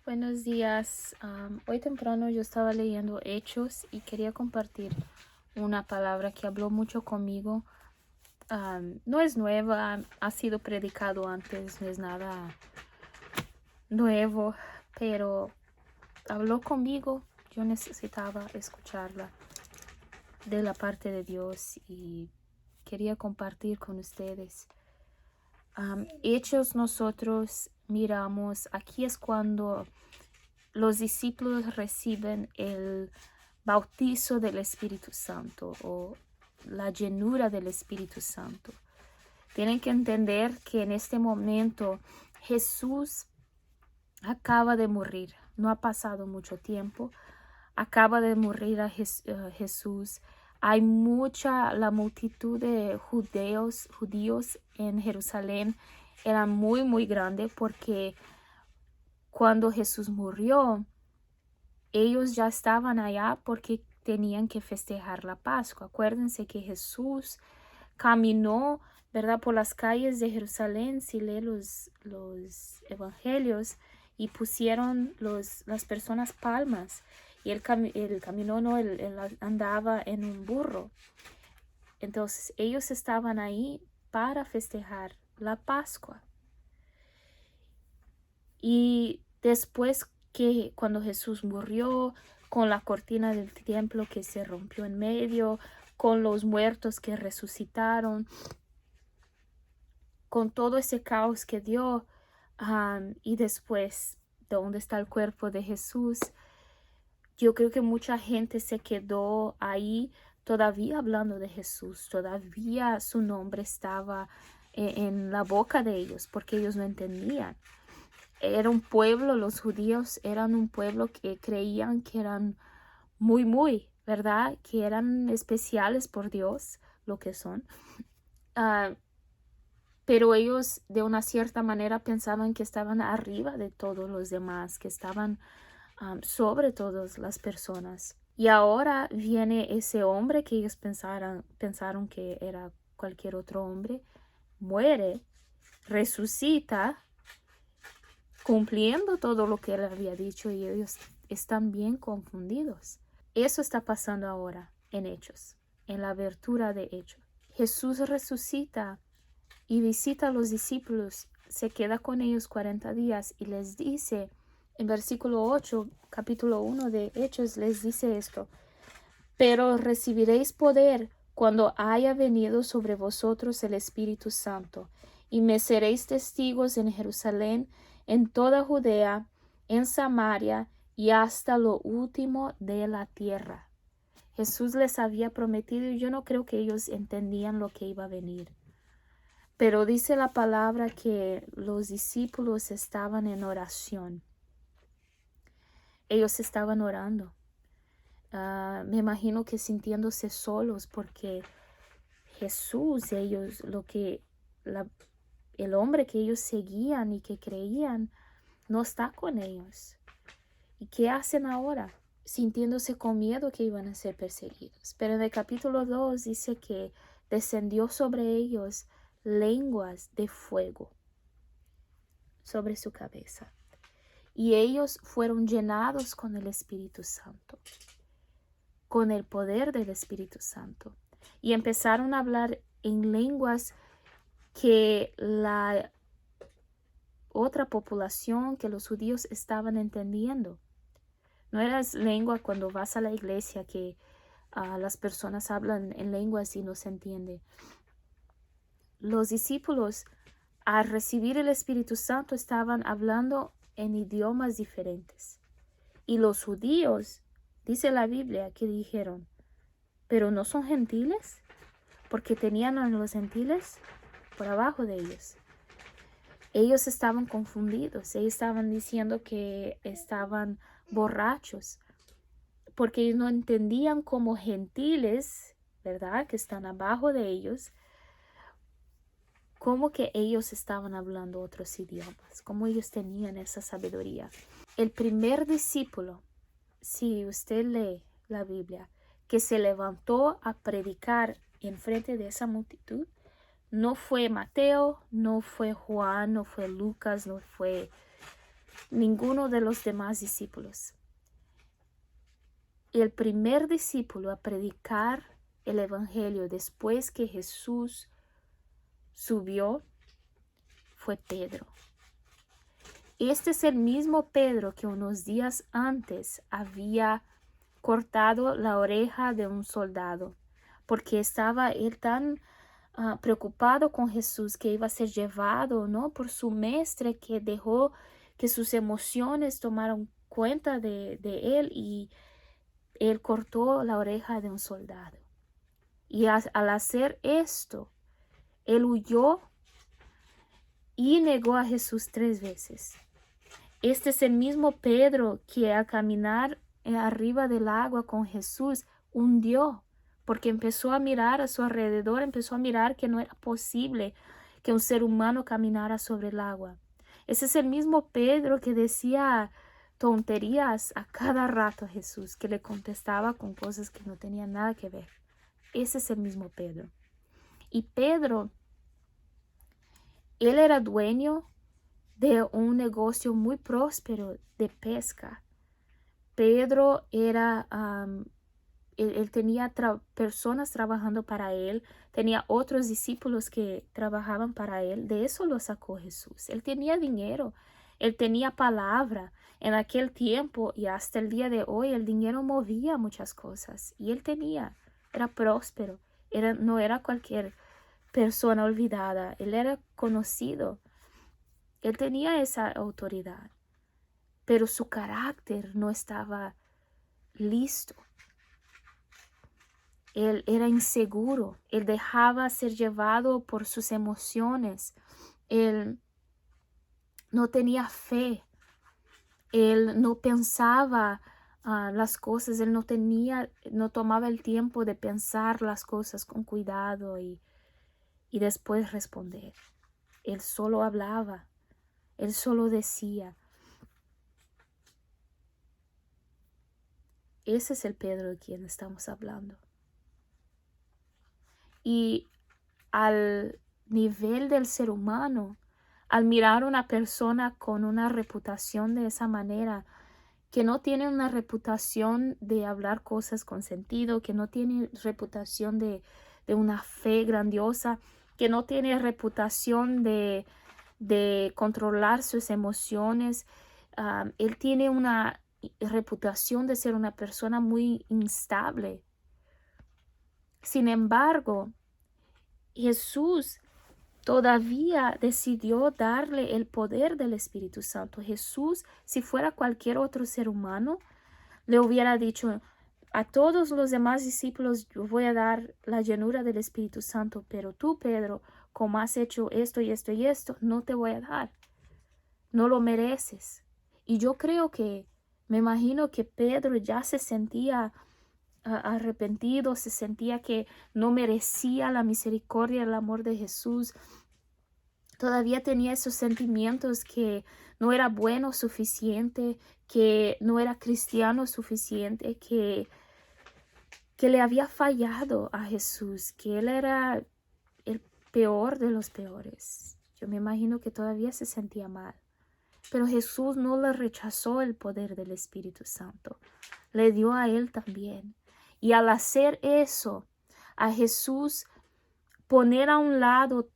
Buenos días. Hoy temprano yo estaba leyendo Hechos y quería compartir una palabra que habló mucho conmigo. No es nueva, ha sido predicado antes, no es nada nuevo, pero habló conmigo. Yo necesitaba escucharla de la parte de Dios y quería compartir con ustedes. Hechos nosotros miramos, aquí es cuando los discípulos reciben el bautizo del Espíritu Santo o la llenura del Espíritu Santo. Tienen que entender que en este momento Jesús acaba de morir. No ha pasado mucho tiempo. Acaba de morir Jesús. Hay la multitud de judíos en Jerusalén era muy grande porque cuando Jesús murió, ellos ya estaban allá porque tenían que festejar la Pascua. Acuérdense que Jesús caminó, ¿verdad?, por las calles de Jerusalén, si lee los evangelios, y pusieron las personas palmas. Y él caminó, no, él andaba en un burro. Entonces ellos estaban ahí para festejar la Pascua. Y después que cuando Jesús murió, con la cortina del templo que se rompió en medio, con los muertos que resucitaron, con todo ese caos que dio, y después, ¿dónde está el cuerpo de Jesús? Yo creo que mucha gente se quedó ahí todavía hablando de Jesús, todavía su nombre estaba en la boca de ellos, porque ellos no entendían. Era un pueblo, los judíos eran un pueblo que creían que eran ¿verdad? Que eran especiales por Dios, lo que son. Pero ellos de una cierta manera pensaban que estaban arriba de todos los demás, que estaban sobre todas las personas. Y ahora viene ese hombre que ellos pensaron que era cualquier otro hombre, muere, resucita, cumpliendo todo lo que él había dicho, y ellos están bien confundidos. Eso está pasando ahora en Hechos, en la abertura de Hechos. Jesús resucita y visita a los discípulos, se queda con ellos 40 días y les dice, en versículo 8, capítulo 1 de Hechos, les dice esto: pero recibiréis poder cuando haya venido sobre vosotros el Espíritu Santo, y me seréis testigos en Jerusalén, en toda Judea, en Samaria y hasta lo último de la tierra. Jesús les había prometido, y yo no creo que ellos entendían lo que iba a venir. Pero dice la palabra que los discípulos estaban en oración. Ellos estaban orando. Me imagino que sintiéndose solos porque Jesús, el hombre que ellos seguían y que creían, no está con ellos. ¿Y qué hacen ahora? Sintiéndose con miedo que iban a ser perseguidos. Pero en el capítulo 2 dice que descendió sobre ellos lenguas de fuego sobre su cabeza. Y ellos fueron llenados con el Espíritu Santo, con el poder del Espíritu Santo. Y empezaron a hablar en lenguas que la otra población, que los judíos estaban entendiendo. No era lengua cuando vas a la iglesia que las personas hablan en lenguas y no se entiende. Los discípulos, al recibir el Espíritu Santo, estaban hablando en idiomas diferentes. Y los judíos, dice la Biblia, que dijeron, ¿pero no son gentiles? Porque tenían a los gentiles por abajo de ellos. Ellos estaban confundidos. Ellos estaban diciendo que estaban borrachos, porque ellos no entendían como gentiles, ¿verdad?, que están abajo de ellos, cómo que ellos estaban hablando otros idiomas, cómo ellos tenían esa sabiduría. El primer discípulo, si usted lee la Biblia, que se levantó a predicar en frente de esa multitud, no fue Mateo, no fue Juan, no fue Lucas, no fue ninguno de los demás discípulos. El primer discípulo a predicar el evangelio después que Jesús subió fue Pedro. Este es el mismo Pedro que unos días antes había cortado la oreja de un soldado, porque estaba él tan preocupado con Jesús, que iba a ser llevado, ¿no?, por su maestre, que dejó que sus emociones tomaron cuenta de él, y él cortó la oreja de un soldado. Y al hacer esto, él huyó y negó a Jesús 3 veces. Este es el mismo Pedro que al caminar arriba del agua con Jesús hundió, porque empezó a mirar a su alrededor, empezó a mirar que no era posible que un ser humano caminara sobre el agua. Ese es el mismo Pedro que decía tonterías a cada rato a Jesús, que le contestaba con cosas que no tenían nada que ver. Ese es el mismo Pedro. Y Pedro, él era dueño de un negocio muy próspero de pesca. Pedro era, él tenía personas trabajando para él, tenía otros discípulos que trabajaban para él. De eso lo sacó Jesús. Él tenía dinero, él tenía palabra. En aquel tiempo y hasta el día de hoy, el dinero movía muchas cosas. Y él era próspero, no era cualquier persona olvidada, él era conocido. Él tenía esa autoridad, pero su carácter no estaba listo. Él era inseguro, él dejaba ser llevado por sus emociones, él no tenía fe, él no pensaba las cosas, él no tomaba el tiempo de pensar las cosas con cuidado y después responder. Él solo hablaba, él solo decía. Ese es el Pedro de quien estamos hablando. Y al nivel del ser humano, al mirar a una persona con una reputación de esa manera, que no tiene una reputación de hablar cosas con sentido, que no tiene reputación de una fe grandiosa, que no tiene reputación de controlar sus emociones, él tiene una reputación de ser una persona muy instable. Sin embargo, Jesús todavía decidió darle el poder del Espíritu Santo. Jesús, si fuera cualquier otro ser humano, le hubiera dicho a todos los demás discípulos: yo voy a dar la llenura del Espíritu Santo, pero tú, Pedro, como has hecho esto y esto y esto, no te voy a dar. No lo mereces. Y yo me imagino que Pedro ya se sentía arrepentido, se sentía que no merecía la misericordia y el amor de Jesús. Todavía tenía esos sentimientos que no era bueno suficiente, que no era cristiano suficiente, que le había fallado a Jesús, que él era el peor de los peores. Yo me imagino que todavía se sentía mal. Pero Jesús no le rechazó el poder del Espíritu Santo. Le dio a él también. Y al hacer eso, a Jesús poner a un lado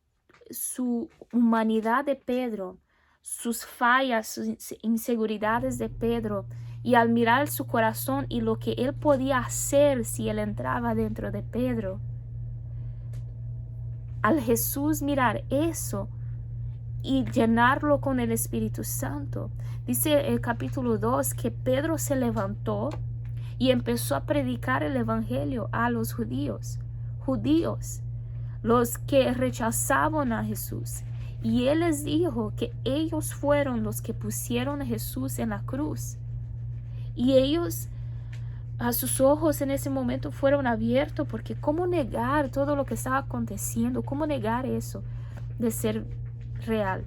su humanidad de Pedro, sus fallas, sus inseguridades de Pedro, y al mirar su corazón y lo que él podía hacer si él entraba dentro de Pedro, al Jesús mirar eso y llenarlo con el Espíritu Santo, dice el capítulo 2 que Pedro se levantó y empezó a predicar el evangelio a los judíos, los que rechazaban a Jesús. Y él les dijo que ellos fueron los que pusieron a Jesús en la cruz. Y ellos, a sus ojos en ese momento fueron abiertos, porque ¿cómo negar todo lo que estaba aconteciendo? ¿Cómo negar eso de ser real?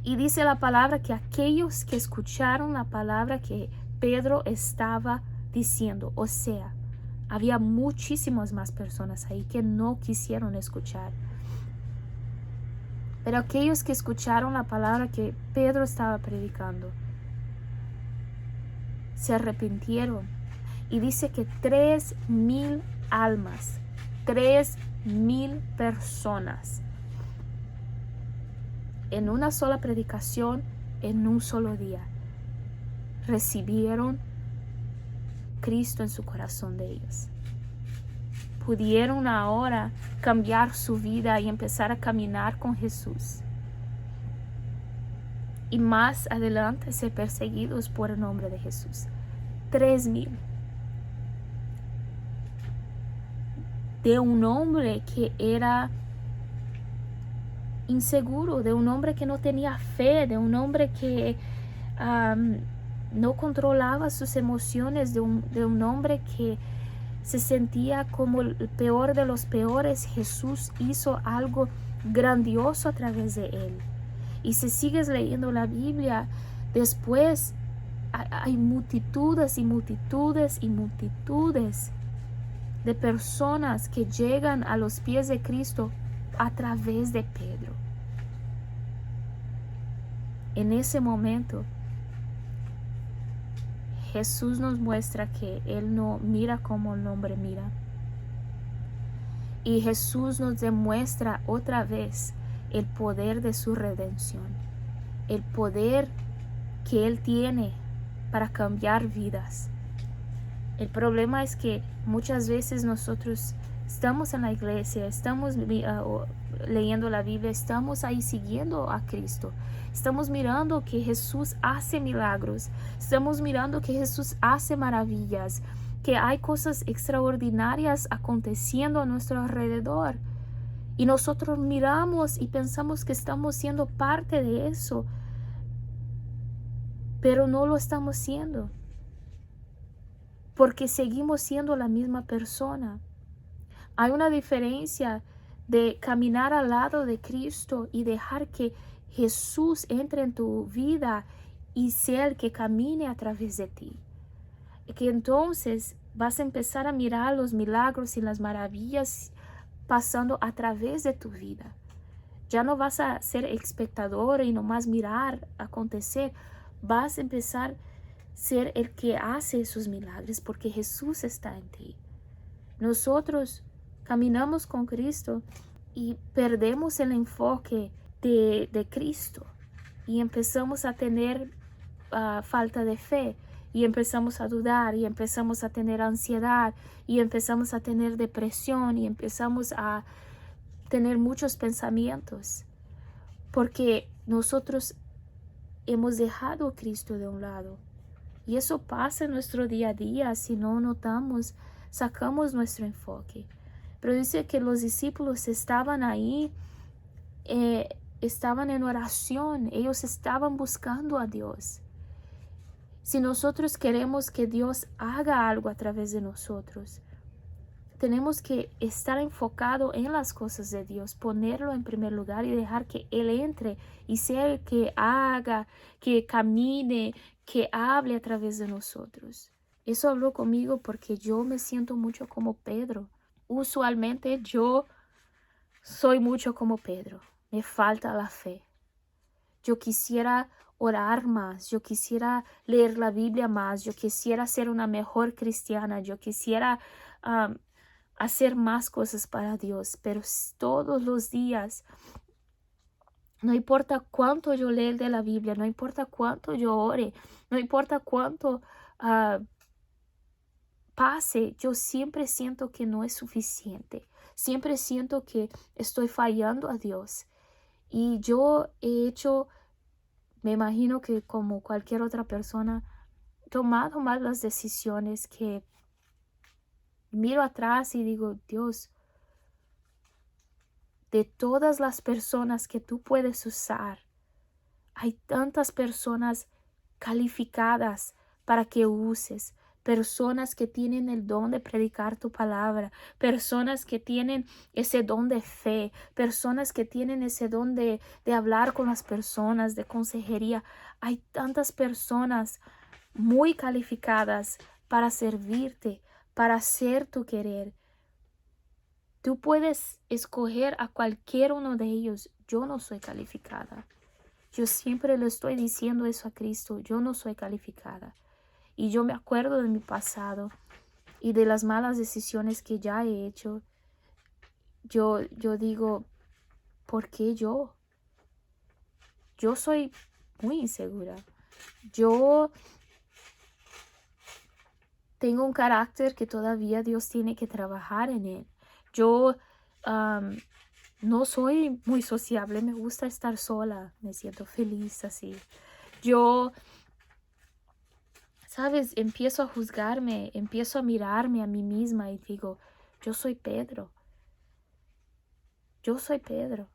Y dice la palabra que aquellos que escucharon la palabra que Pedro estaba diciendo, o sea, había muchísimas más personas ahí que no quisieron escuchar. Pero aquellos que escucharon la palabra que Pedro estaba predicando, se arrepintieron. Y dice que 3,000 almas, 3,000 personas, en una sola predicación, en un solo día, recibieron Cristo en su corazón de ellos. Pudieron ahora cambiar su vida y empezar a caminar con Jesús. Y más adelante ser perseguidos por el nombre de Jesús. 3,000. De un hombre que era inseguro, de un hombre que no tenía fe, de un hombre que no controlaba sus emociones, de un hombre que se sentía como el peor de los peores. Jesús hizo algo grandioso a través de él. Y si sigues leyendo la Biblia, después hay multitudes y multitudes y multitudes de personas que llegan a los pies de Cristo a través de Pedro. En ese momento, Jesús nos muestra que Él no mira como el hombre mira. Y Jesús nos demuestra otra vez el poder de su redención, el poder que Él tiene para cambiar vidas. El problema es que muchas veces nosotros estamos en la iglesia, estamos leyendo la Biblia, estamos ahí siguiendo a Cristo. Estamos mirando que Jesús hace milagros, estamos mirando que Jesús hace maravillas, que hay cosas extraordinarias aconteciendo a nuestro alrededor. Y nosotros miramos y pensamos que estamos siendo parte de eso, pero no lo estamos siendo, porque seguimos siendo la misma persona. Hay una diferencia de caminar al lado de Cristo y dejar que Jesús entre en tu vida y sea el que camine a través de ti. Que entonces vas a empezar a mirar los milagros y las maravillas pasando a través de tu vida. Ya no vas a ser espectador y nomás mirar acontecer. Vas a empezar a ser el que hace esos milagros porque Jesús está en ti. Nosotros caminamos con Cristo y perdemos el enfoque de Cristo y empezamos a tener falta de fe y empezamos a dudar y empezamos a tener ansiedad y empezamos a tener depresión y empezamos a tener muchos pensamientos porque nosotros hemos dejado a Cristo de un lado. Y eso pasa en nuestro día a día si no notamos, sacamos nuestro enfoque. Pero dice que los discípulos estaban ahí, estaban en oración, ellos estaban buscando a Dios. Si nosotros queremos que Dios haga algo a través de nosotros, tenemos que estar enfocado en las cosas de Dios, ponerlo en primer lugar y dejar que Él entre y sea el que haga, que camine, que hable a través de nosotros. Eso habló conmigo porque yo me siento mucho como Pedro. Usualmente yo soy mucho como Pedro. Me falta la fe. Yo quisiera orar más, yo quisiera leer la Biblia más, yo quisiera ser una mejor cristiana, yo quisiera hacer más cosas para Dios, pero todos los días, no importa cuánto yo lea de la Biblia, no importa cuánto yo ore, no importa cuánto pase, yo siempre siento que no es suficiente, siempre siento que estoy fallando a Dios. Y yo he hecho, me imagino que como cualquier otra persona, tomado malas decisiones que miro atrás y digo, Dios, de todas las personas que tú puedes usar, hay tantas personas calificadas para que uses, personas que tienen el don de predicar tu palabra, personas que tienen ese don de fe, personas que tienen ese don de hablar con las personas, de consejería. Hay tantas personas muy calificadas para servirte, para hacer tu querer. Tú puedes escoger a cualquier uno de ellos. yo no soy calificada. Yo siempre le estoy diciendo eso a Cristo, yo no soy calificada. Y yo me acuerdo de mi pasado y de las malas decisiones que ya he hecho. Yo digo, ¿por qué yo? Yo soy muy insegura. Yo tengo un carácter que todavía Dios tiene que trabajar en él. Yo no soy muy sociable, me gusta estar sola, me siento feliz así. Yo, ¿sabes? Empiezo a juzgarme, empiezo a mirarme a mí misma y digo, yo soy Pedro. Yo soy Pedro.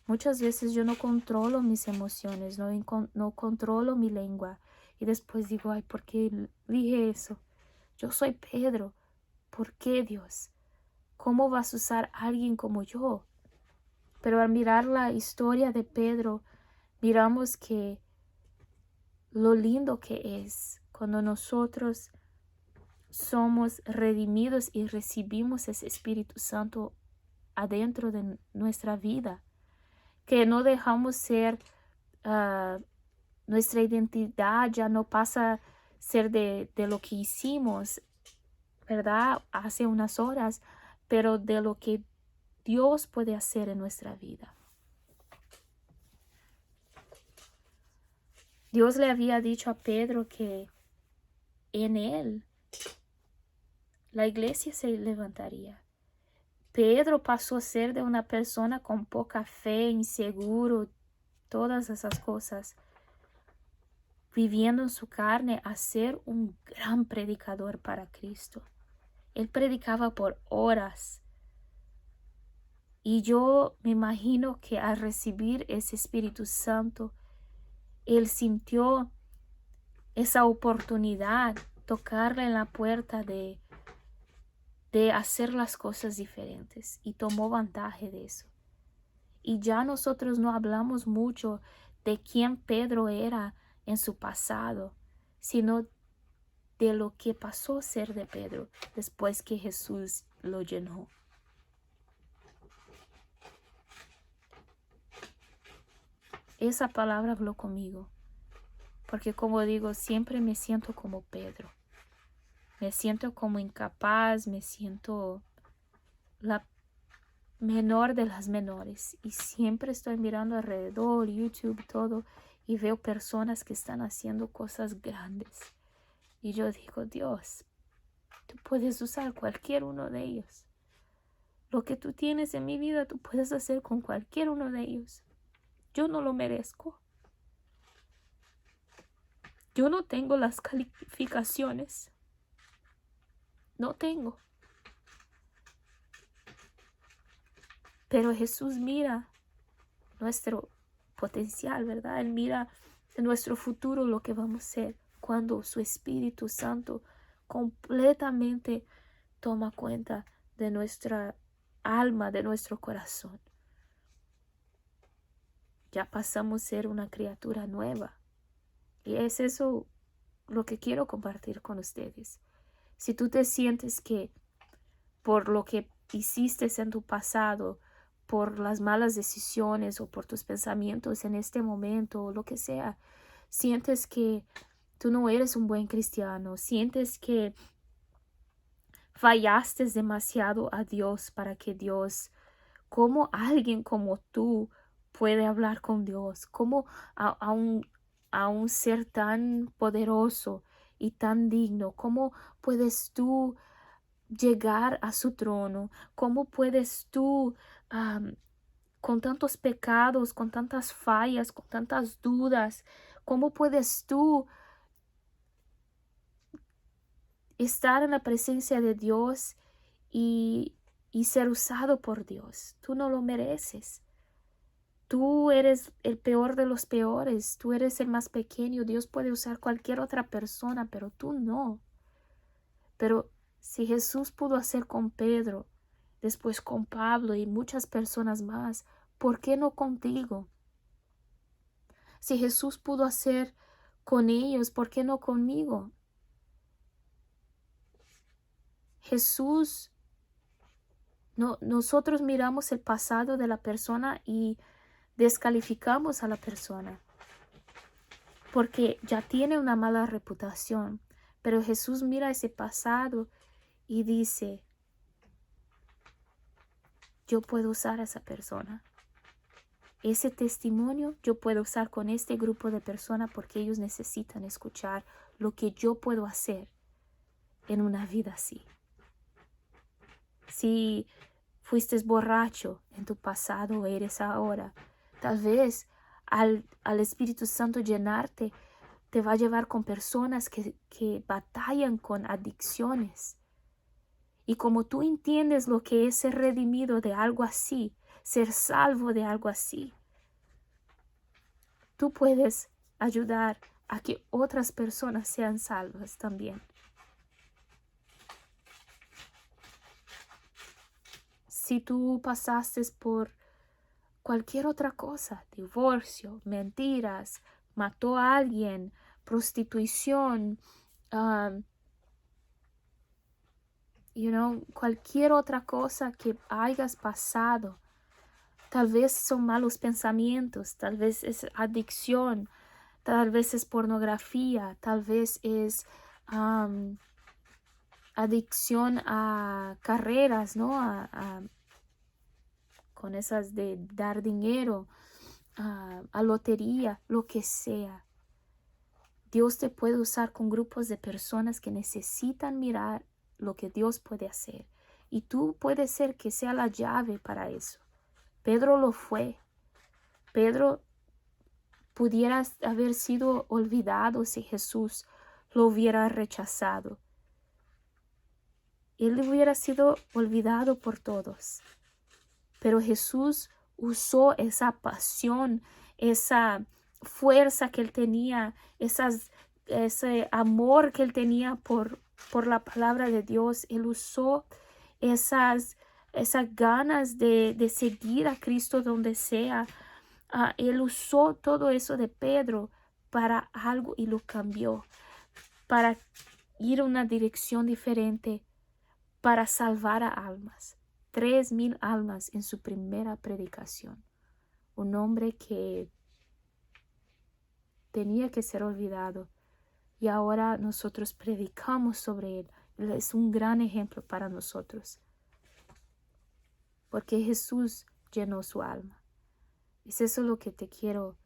Muchas veces yo no controlo mis emociones, no controlo mi lengua. Y después digo, ay, ¿por qué dije eso? Yo soy Pedro. ¿Por qué, Dios? ¿Cómo vas a usar a alguien como yo? Pero al mirar la historia de Pedro, miramos que lo lindo que es cuando nosotros somos redimidos y recibimos ese Espíritu Santo adentro de nuestra vida, que no dejamos ser, nuestra identidad ya no pasa a ser de lo que hicimos, ¿verdad? Hace unas horas, pero de lo que Dios puede hacer en nuestra vida. Dios le había dicho a Pedro que en él la iglesia se levantaría. Pedro pasó a ser de una persona con poca fe, inseguro, todas esas cosas, viviendo en su carne, a ser un gran predicador para Cristo. Él predicaba por horas. Y yo me imagino que al recibir ese Espíritu Santo, él sintió esa oportunidad, tocarle en la puerta de hacer las cosas diferentes, y tomó ventaja de eso. Y ya nosotros no hablamos mucho de quién Pedro era en su pasado, sino de lo que pasó a ser de Pedro después que Jesús lo llenó. Esa palabra habló conmigo, porque como digo, siempre me siento como Pedro. Me siento como incapaz, me siento la menor de las menores, y siempre estoy mirando alrededor, YouTube, todo, y veo personas que están haciendo cosas grandes. Y yo digo, Dios, tú puedes usar cualquier uno de ellos. Lo que tú tienes en mi vida, tú puedes hacer con cualquier uno de ellos. Yo no lo merezco. Yo no tengo las calificaciones. No tengo. Pero Jesús mira nuestro potencial, ¿verdad? Él mira en nuestro futuro lo que vamos a ser cuando su Espíritu Santo completamente toma cuenta de nuestra alma, de nuestro corazón. Ya pasamos a ser una criatura nueva. Y es eso lo que quiero compartir con ustedes. Si tú te sientes que por lo que hiciste en tu pasado, por las malas decisiones o por tus pensamientos en este momento o lo que sea, sientes que tú no eres un buen cristiano, sientes que fallaste demasiado a Dios para que Dios, ¿cómo alguien como tú puede hablar con Dios? ¿Cómo a un ser tan poderoso y tan digno, cómo puedes tú llegar a su trono? ¿Cómo puedes tú, con tantos pecados, con tantas fallas, con tantas dudas, cómo puedes tú estar en la presencia de Dios y ser usado por Dios? Tú no lo mereces. Tú eres el peor de los peores, tú eres el más pequeño. Dios puede usar cualquier otra persona, pero tú no. Pero si Jesús pudo hacer con Pedro, después con Pablo y muchas personas más, ¿por qué no contigo? Si Jesús pudo hacer con ellos, ¿por qué no conmigo? Jesús No, nosotros miramos el pasado de la persona y descalificamos a la persona porque ya tiene una mala reputación. Pero Jesús mira ese pasado y dice, yo puedo usar a esa persona. Ese testimonio yo puedo usar con este grupo de personas porque ellos necesitan escuchar lo que yo puedo hacer en una vida así. Si fuiste borracho en tu pasado o eres ahora, tal vez al Espíritu Santo llenarte, te va a llevar con personas que batallan con adicciones. Y como tú entiendes lo que es ser redimido de algo así, ser salvo de algo así, tú puedes ayudar a que otras personas sean salvas también. Si tú pasaste por cualquier otra cosa, divorcio, mentiras, mató a alguien, prostitución, cualquier otra cosa que hayas pasado, tal vez son malos pensamientos, tal vez es adicción, tal vez es pornografía, tal vez es adicción a carreras, ¿no? Con esas de dar dinero, a lotería, lo que sea. Dios te puede usar con grupos de personas que necesitan mirar lo que Dios puede hacer. Y tú puedes ser que sea la llave para eso. Pedro lo fue. Pedro pudiera haber sido olvidado si Jesús lo hubiera rechazado. Él hubiera sido olvidado por todos. Pero Jesús usó esa pasión, esa fuerza que él tenía, ese amor que él tenía por la palabra de Dios. Él usó esas ganas de seguir a Cristo donde sea. Él usó todo eso de Pedro para algo y lo cambió, para ir a una dirección diferente, para salvar a almas. 3,000 almas en su primera predicación. Un hombre que tenía que ser olvidado y ahora nosotros predicamos sobre él. Él es un gran ejemplo para nosotros porque Jesús llenó su alma. Es eso lo que te quiero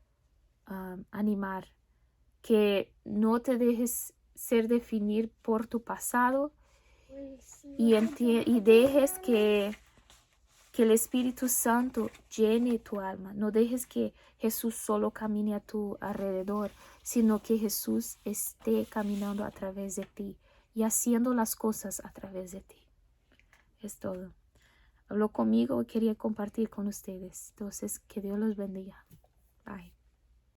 animar, que no te dejes ser definir por tu pasado y dejes que el Espíritu Santo llene tu alma. No dejes que Jesús solo camine a tu alrededor, sino que Jesús esté caminando a través de ti y haciendo las cosas a través de ti. Es todo. Habló conmigo y quería compartir con ustedes. Entonces, que Dios los bendiga. Bye.